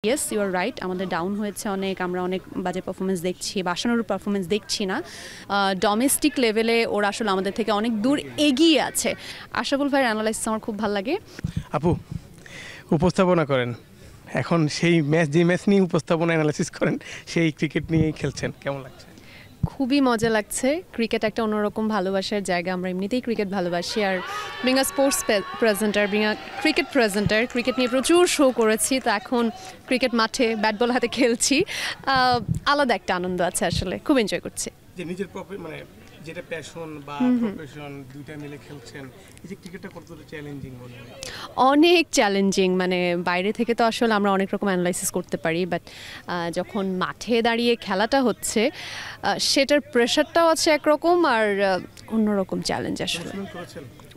Yes you R right, আমাদের down হয়েছে অনেক, আমরা অনেক বাজে পারফরমেন্স দেখছি বা আশানুরূপ পারফরমেন্স দেখছি না। ডোমেস্টিক লেভেলে ওরা আসলে আমাদের থেকে অনেক দূর এগিয়ে আছে। আশরাফুল ভাইয়ের অ্যানালাইসিস আমার খুব ভালো লাগে। আপু উপস্থাপনা করেন, এখন সেই ম্যাচ নিয়ে উপস্থাপনা অ্যানালাইসিস করেন, সেই ক্রিকেট নিয়েই খেলছেন, কেমন লাগছে? খুবই মজা লাগছে। ক্রিকেট একটা অন্যরকম ভালোবাসার জায়গা, আমরা এমনিতেই ক্রিকেট ভালোবাসি। Are being a sports presenter, being a cricket presenter, cricket নিয়ে প্রচুর শো করেছি, তো এখন ক্রিকেট মাঠে ব্যাট বল হাতে খেলছি, আলাদা একটা আনন্দ আছে, আসলে খুব এনজয় করছি। যে নিজের মানে যেটা প্যাশন বা প্রফেশন দুইটা মিলে খেলছেন, এই যে ক্রিকেটটা কতটা চ্যালেঞ্জিং মনে হয়? অনেক চ্যালেঞ্জিং, মানে বাইরে থেকে তো আসলে আমরা অনেক রকম অ্যানালাইসিস করতে পারি, বাট যখন মাঠে দাঁড়িয়ে খেলাটা হচ্ছে সেটার প্রেশারটাও আছে একরকম, আর অন্যরকম চ্যালেঞ্জ আসলে।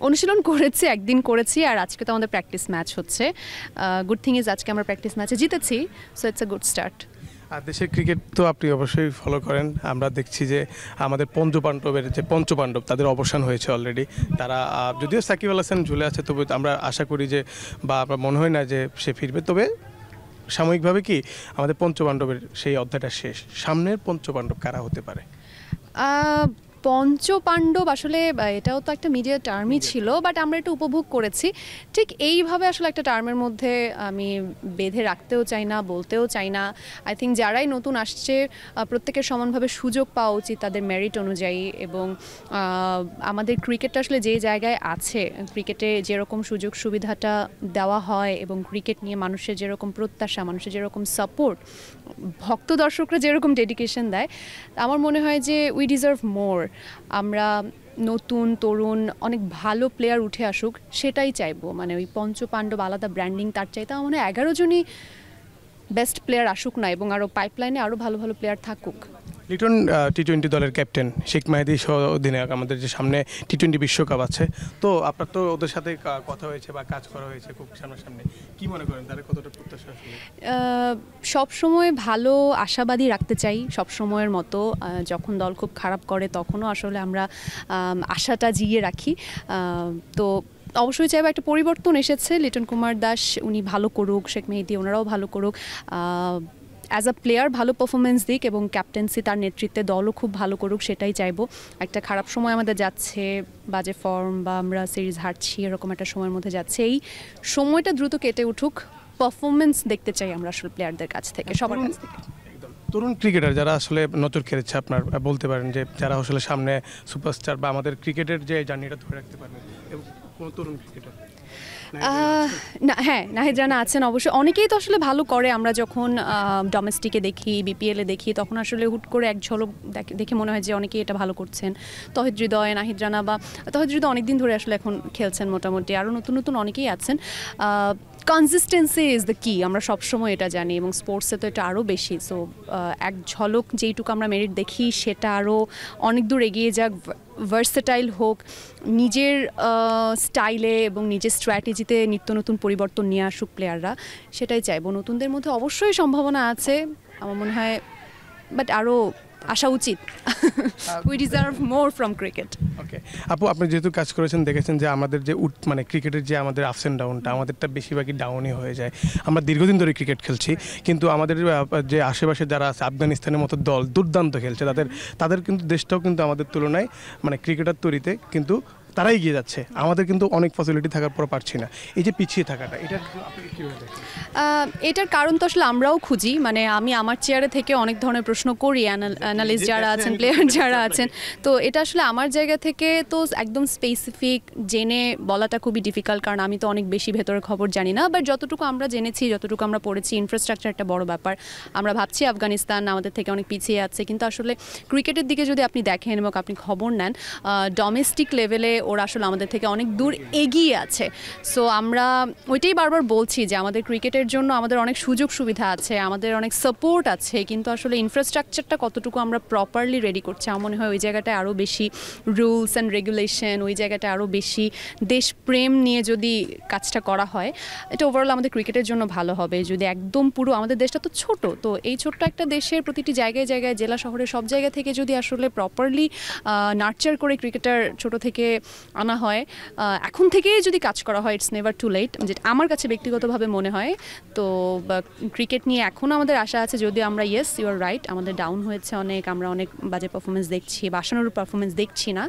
অনুশীলন করেছি, একদিন করেছি, আর আজকে তো আমাদের প্র্যাকটিস ম্যাচ হচ্ছে। গুড থিং ইজ আজকে আমরা প্র্যাকটিস ম্যাচে জিতেছি, so it's a good start. আর দেশের ক্রিকেট তো আপনি অবশ্যই ফলো করেন, আমরা দেখছি যে আমাদের পঞ্চপাণ্ডবের যে পঞ্চপাণ্ডব তাদের অবসান হয়েছে অলরেডি। তারা যদিও সাকিব আল হাসান ঝুলে আছে, তবে আমরা আশা করি যে, বা আমার মনে হয় না যে সে ফিরবে, তবে সাময়িকভাবে কি আমাদের পঞ্চপাণ্ডবের সেই অধ্যায়টা শেষ। সামনের পঞ্চপাণ্ডব কারা হতে পারে? পঞ্চপাণ্ডব আসলে এটাও তো একটা মিডিয়া টার্মই ছিল, বাট আমরা একটু উপভোগ করেছি। ঠিক এইভাবে আসলে একটা টার্মের মধ্যে আমি বেঁধে রাখতেও চাই না, বলতেও চাই না। আই থিঙ্ক যারাই নতুন আসছে প্রত্যেকের সমানভাবে সুযোগ পাওয়া উচিত তাদের মেরিট অনুযায়ী, এবং আমাদের ক্রিকেটটা আসলে যে জায়গায় আছে, ক্রিকেটে যেরকম সুযোগ সুবিধাটা দেওয়া হয় এবং ক্রিকেট নিয়ে মানুষের যেরকম প্রত্যাশা, মানুষের যেরকম সাপোর্ট, ভক্ত দর্শকরা যেরকম ডেডিকেশন দেয়, আমার মনে হয় যে উই ডিজার্ভ মোর। আমরা নতুন তরুণ অনেক ভালো প্লেয়ার উঠে আসুক, সেটাই চাইবো। মানে ওই পঞ্চপাণ্ডব আলাদা ব্র্যান্ডিং, তার চাইতে আমার মনে হয় 11 জনই বেস্ট প্লেয়ার আসুক না, এবং আরও পাইপলাইনে আরও ভালো ভালো প্লেয়ার থাকুক। লিটন টি-20 দলের ক্যাপ্টেন, শেখ মাহেদী সহ অধিনায়ক, আমাদের যে সামনে টি-20 বিশ্বকাপ আছে, তো আপনার তো ওদের সাথে কথা হয়েছে বা কাজ করা হয়েছে খুব সামনাসামনি, কি মনে করেন তারা কতটা প্রত্যাশা? সব সময় ভালো আশাবাদী রাখতে চাই, সব সময়ের মতো। যখন দল খুব খারাপ করে তখনও আসলে আমরা আশাটা জিয়ে রাখি। তো অবশ্যই চাইবো একটা পরিবর্তন এসেছে, লিটন কুমার দাস উনি ভালো করুক, শেখ মেহেদী ওনারাও ভালো করুক, অ্যাজ আ প্লেয়ার ভালো পারফরমেন্স দিক, এবং ক্যাপ্টেন্সি তার নেতৃত্বে দলও খুব ভালো করুক, সেটাই চাইবো। একটা খারাপ সময় আমাদের যাচ্ছে, বাজে ফর্ম বা আমরা সিরিজ হারছি, এরকম একটা সময়ের মধ্যে যাচ্ছে। এই সময়টা দ্রুত কেটে উঠুক, পারফরমেন্স দেখতে চাই আমরা আসলে প্লেয়ারদের কাছ থেকে, সবার কাছ থেকে। তরুণ ক্রিকেটার যারা আসলে নজর কেড়েছে, আপনার বলতে পারেন যে যারা আসলে সামনে সুপারস্টার বা আমাদের ক্রিকেটের যে জার্নিটা ধরে রাখতে পারবে, এবং কোন তরুণ ক্রিকেটার? না, হ্যাঁ, নাহিদ রানা আছেন অবশ্যই। অনেকেই তো আসলে ভালো করে, আমরা যখন ডোমেস্টিকে দেখি, বিপিএলে দেখি, তখন আসলে হুট করে এক ঝলক দেখে মনে হয় যে অনেকেই এটা ভালো করছেন। তহিদ হৃদয়, নাহিদ রানা, বা তহিদ হৃদয় অনেকদিন ধরে আসলে এখন খেলছেন মোটামুটি, আরও নতুন নতুন অনেকেই আছেন। কনসিস্টেন্সি ইজ দ্য কি, আমরা সবসময় এটা জানি, এবং স্পোর্টসে তো এটা আরও বেশি। সো এক ঝলক যেইটুকু আমরা মেরিট দেখি, সেটা আরও অনেক দূর এগিয়ে যাক, ভার্সেটাইল হোক, নিজের স্টাইলে এবং নিজের স্ট্র্যাটেজিতে নিত্য নতুন পরিবর্তন নিয়ে আসুক প্লেয়াররা, সেটাই চাইবো। নতুনদের মধ্যে অবশ্যই সম্ভাবনা আছে আমার মনে হয়, বাট আরও আসা উচিত। We deserve more from cricket. Okay আপু, আপনি যেহেতু কাজ করেছেন, দেখেছেন যে আমাদের যে মানে ক্রিকেটের যে আমাদের আপস অ্যান্ড ডাউনটা, আমাদেরটা বেশিরভাগই ডাউনই হয়ে যায়। আমরা দীর্ঘদিন ধরে ক্রিকেট খেলছি, কিন্তু আমাদের যে আশেপাশে যারা আছে, আফগানিস্তানের মতো দল দুর্দান্ত খেলছে, তাদের কিন্তু দেশটাও কিন্তু আমাদের তুলনায় মানে ক্রিকেটার তৈরিতে কিন্তু তারাই এগিয়ে যাচ্ছে। আমাদের কিন্তু অনেক ফ্যাসিলিটি থাকার পর পারছি না। এই যে পিছিয়ে থাকাটা, এটা আপনি কীভাবে দেখেন? এটার কারণ তো আসলে আমরাও খুঁজি, মানে আমি আমার চেয়ারে থেকে অনেক ধরনের প্রশ্ন করি, অ্যানালিস্ট যারা আছেন, প্লেয়ার যারা আছেন, তো এটা আসলে আমার জায়গা থেকে তো একদম স্পেসিফিক জেনে বলাটা খুবই ডিফিকাল্ট, কারণ আমি তো অনেক বেশি ভেতরের খবর জানি না। বাট যতটুকু আমরা জেনেছি, যতটুকু আমরা পড়েছি, ইনফ্রাস্ট্রাকচার একটা বড় ব্যাপার। আমরা ভাবছি আফগানিস্তান আমাদের থেকে অনেক পিছিয়ে আছে, কিন্তু আসলে ক্রিকেটের দিকে যদি আপনি দেখেন এবং আপনি খবর নেন, ডোমেস্টিক লেভেলে ওরা আসলে আমাদের থেকে অনেক দূর এগিয়ে আছে। সো আমরা ওইটাই বারবার বলছি যে আমাদের ক্রিকেটের জন্য আমাদের অনেক সুযোগ সুবিধা আছে, আমাদের অনেক সাপোর্ট আছে, কিন্তু আসলে ইনফ্রাস্ট্রাকচারটা কতটুকু আমরা প্রপারলি রেডি করছি, আমার মনে হয় ওই জায়গাটায় আরও বেশি রুলস অ্যান্ড রেগুলেশন, ওই জায়গাটায় আরও বেশি দেশপ্রেম নিয়ে যদি কাজটা করা হয়, এটা ওভারঅল আমাদের ক্রিকেটের জন্য ভালো হবে। যদি একদম পুরো, আমাদের দেশটা তো ছোট, তো এই ছোট্ট একটা দেশের প্রতিটি জায়গায় জায়গায়, জেলা শহরে সব জায়গা থেকে যদি আসলে প্রপারলি নার্চার করে ক্রিকেটার ছোট থেকে আনা হয়, এখন থেকেই যদি কাজ করা হয় ইটস নেভার টু লেট, যেটা আমার কাছে ব্যক্তিগতভাবে মনে হয়। তো ক্রিকেট নিয়ে এখনও আমাদের আশা আছে, যদিও আমরা ইয়েস ইউ আর রাইট, আমাদের ডাউন হয়েছে অনেক, আমরা অনেক বাজে পারফরমেন্স দেখছি, বাসানোর পারফরমেন্স দেখছি না,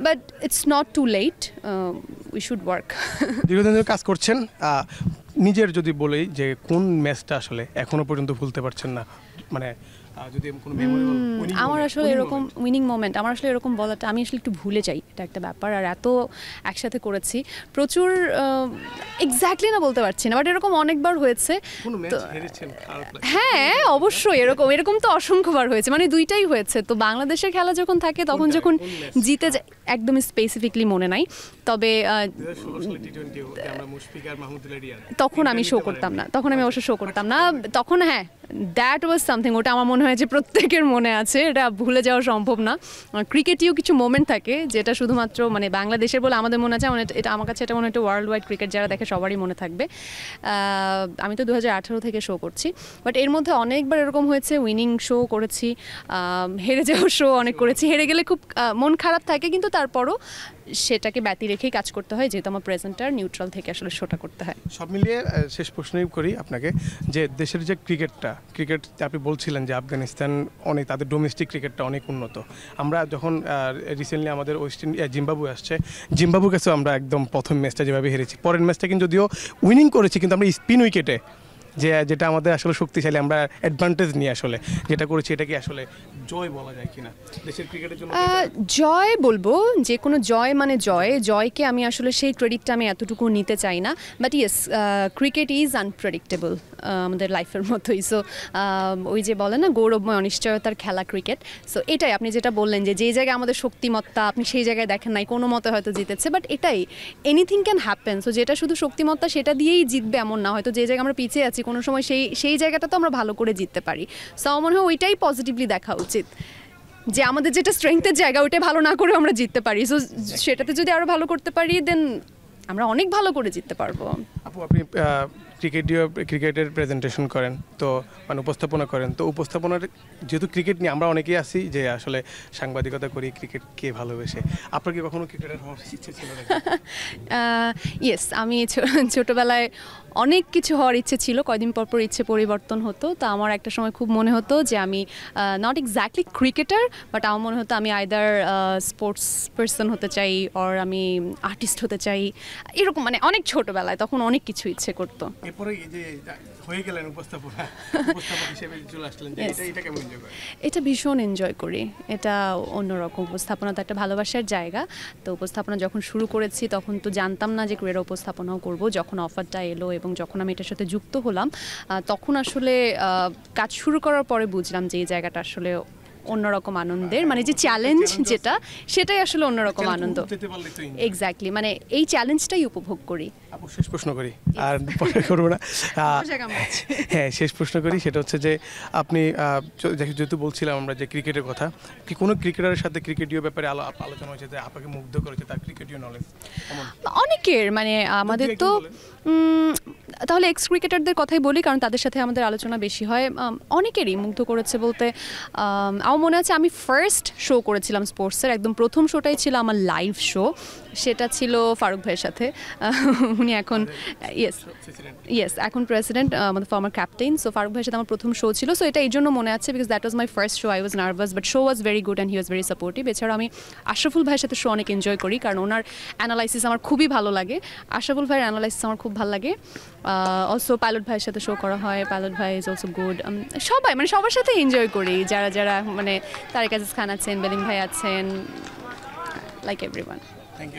but it's not too late, we should work. দীর্ঘদিন ধরে কাজ করছেন, নিজের যদি বলি যে কোন ম্যাচটা আসলে এখনো পর্যন্ত ভুলতে পারছেন না, মানে যদি কোনো আমার আসলে এরকম উইনিং মোমেন্ট, আমার আসলে এরকম বলাটা আমি আসলে একটু ভুলে যাই, এটা একটা ব্যাপার। আর এত একসাথে করেছি প্রচুর, এক্স্যাক্টলি না বলতে পারছি না, বাট এরকম অনেকবার হয়েছে। হ্যাঁ অবশ্যই, এরকম তো অসংখ্যবার হয়েছে, মানে দুইটাই হয়েছে। তো বাংলাদেশের খেলা যখন থাকে তখন যখন জিতে যায়, একদমই স্পেসিফিকলি মনে নাই, তবে তখন আমি শো করতাম না, তখন আমি অবশ্য শো করতাম না তখন। হ্যাঁ দ্যাট ওয়াজ সামথিং, ওটা আমার মনে হয় যে প্রত্যেকের মনে আছে, এটা ভুলে যাওয়া সম্ভব না। ক্রিকেটেও কিছু মোমেন্ট থাকে যেটা শুধুমাত্র মানে বাংলাদেশের বলে আমাদের মনে আছে, এটা আমার কাছে এটা মনে হয় ওয়ার্ল্ড ওয়াইড ক্রিকেট যারা দেখে সবারই মনে থাকবে। আমি তো 2018 থেকে শো করছি, বাট এর মধ্যে অনেকবার এরকম হয়েছে উইনিং শো করেছি, হেরে যাওয়ার শো অনেক করেছি। হেরে গেলে খুব মন খারাপ থাকে, কিন্তু তারপরও সেটাকে ব্যতি রেখেই কাজ করতে হয়, যেহেতু আমার প্রেজেন্টার নিউট্রাল থেকে আসলে শোটা করতে হয়। সব মিলিয়ে শেষ প্রশ্নই করি আপনাকে, যে দেশের যে ক্রিকেট আপনি বলছিলেন যে আফগানিস্তান অনেক, তাদের ডোমেস্টিক ক্রিকেটটা অনেক উন্নত। আমরা যখন রিসেন্টলি আমাদের জিম্বাবুয়ে আসছে, জিম্বাবুর কাছেও আমরা একদম প্রথম ম্যাচটা যেভাবে হেরেছি, পরের ম্যাচটা কিন্তু যদিও উইনিং করেছি, কিন্তু আমরা স্পিন উইকেটে যেটা আমাদের আসলে শক্তিশালী, আমরা অ্যাডভান্টেজ নিয়ে আসলে যেটা করেছি, এটা কি আসলে জয় বলা যায় কিনা দেশের ক্রিকেটের জন্য? জয় বলবো, যে কোনো জয় মানে জয়কে আমি আসলে সেই ক্রেডিটটা আমি এতটুকু নিতে চাই না, but yes cricket is unpredictable আমাদের লাইফের মতোই। সো ওই যে বলে না গৌরবময় অনিশ্চয়তার খেলা ক্রিকেট, সো এটাই আপনি যেটা বললেন যে যেই জায়গায় আমাদের শক্তিমত্তা আপনি সেই জায়গায় দেখেন নাই, কোনো মতে হয়তো জিতেছে, বাট এটাই এনিথিং ক্যান হ্যাপেন। সো যেটা শুধু শক্তিমত্তা সেটা দিয়েই জিতবে এমন না, হয়তো যে জায়গায় আমরা পিছিয়ে আছি কোনো সময় সেই জায়গাটা তো আমরা ভালো করে জিততে পারি। সো আমার মনে হয় ওইটাই পজিটিভলি দেখা উচিত, যে আমাদের যেটা স্ট্রেংথের জায়গা ওইটাই ভালো না করেও আমরা জিততে পারি। সো সেটাতে যদি আরও ভালো করতে পারি দেন আমরা অনেক ভালো করে জিততে পারবো। আপু আপনি ক্রিকেটের প্রেজেন্টেশন করেন, তো মানে উপস্থাপনা করেন, তো উপস্থাপনার যেহেতু ক্রিকেট নিয়ে আমরা অনেকেই আছি যে আসলে সাংবাদিকতা করি ক্রিকেটকে ভালোবেসে, আপনার কি কখনো ক্রিকেটার হওয়ার ইচ্ছে ছিল? ইয়েস, আমি ছোটোবেলায় অনেক কিছু হওয়ার ইচ্ছে ছিল, কয়দিন পর ইচ্ছে পরিবর্তন হতো। তো আমার একটা সময় খুব মনে হতো যে আমি নট এক্স্যাক্টলি ক্রিকেটার, বাট আমার মনে হতো আমি আইদার স্পোর্টস পার্সন হতে চাই, অর আমি আর্টিস্ট হতে চাই, এরকম মানে অনেক ছোটোবেলায় তখন অনেক কিছু ইচ্ছে করতো। এরপরে এই যে হয়ে গেলেন উপস্থাপক হিসেবে চলে আসলেন, এটা কেমন এনজয় করেন? এটা ভীষণ এনজয় করি, এটা অন্যরকম। উপস্থাপনা তো একটা ভালোবাসার জায়গা। তো উপস্থাপনা যখন শুরু করেছি তখন তো জানতাম না যে ক্রীড়া উপস্থাপনাও করব। যখন অফারটা এলো এবং যখন আমি এটার সাথে যুক্ত হলাম, তখন আসলে কাজ শুরু করার পরে বুঝলাম যে এই জায়গাটা আসলে অন্যরকম আনন্দের, মানে যে চ্যালেঞ্জ যেটা সেটাই আসলে অন্যরকম আনন্দ। এক্স্যাক্টলি, মানে এই চ্যালেঞ্জটাই উপভোগ করি। শেষ প্রশ্ন করি, আর পরে করবো না। হ্যাঁ শেষ প্রশ্ন করি, সেটা হচ্ছে যে আপনি যেহেতু বলছিলাম আমরা যে ক্রিকেটের কথা, কি কোনো ক্রিকেটারের সাথে ক্রিকেটীয় ব্যাপারে আলোচনা হয়েছে যে আপনাকে মুগ্ধ করেছে তার ক্রিকেটীয় নলেজ? অনেকের, মানে আমাদের তো তাহলে এক্স ক্রিকেটারদের কথাই বলি, কারণ তাদের সাথে আমাদের আলোচনা বেশি হয়। অনেকেরই মুগ্ধ করেছে বলতে আমার মনে আছে আমি ফার্স্ট শো করেছিলাম স্পোর্টসের, একদম প্রথম শোটাই ছিল আমার লাইভ শো, সেটা ছিল ফারুক ভাইয়ের সাথে। উনি এখন ইয়েস এখন প্রেসিডেন্ট, আমাদের ফর্মার ক্যাপ্টেন। সো ফারুক ভাইয়ের সাথে আমার প্রথম শো ছিল, সো এটা এই জন্য মনে আছে because that was my first show. I was nervous but show was very good and he was very supportive. এছাড়া আমি আশরাফুল ভাইয়ের সাথে শো অনেক এনজয় করি, কারণ ওনার অ্যানালাইসিস আমার খুবই ভালো লাগে। আশরাফুল ভাইয়ের অ্যানালাইসিস আমার খুব ভালো লাগে। অলসো পাইলট ভাইয়ের সাথে শো করা হয়, পাইলট ভাই ইজ অলসো গুড। সবাই মানে সবার সাথে এনজয় করি, যারা মানে তারেক আজিজ খান আছেন, বেলিম ভাই আছেন, লাইক এভরিওয়ান।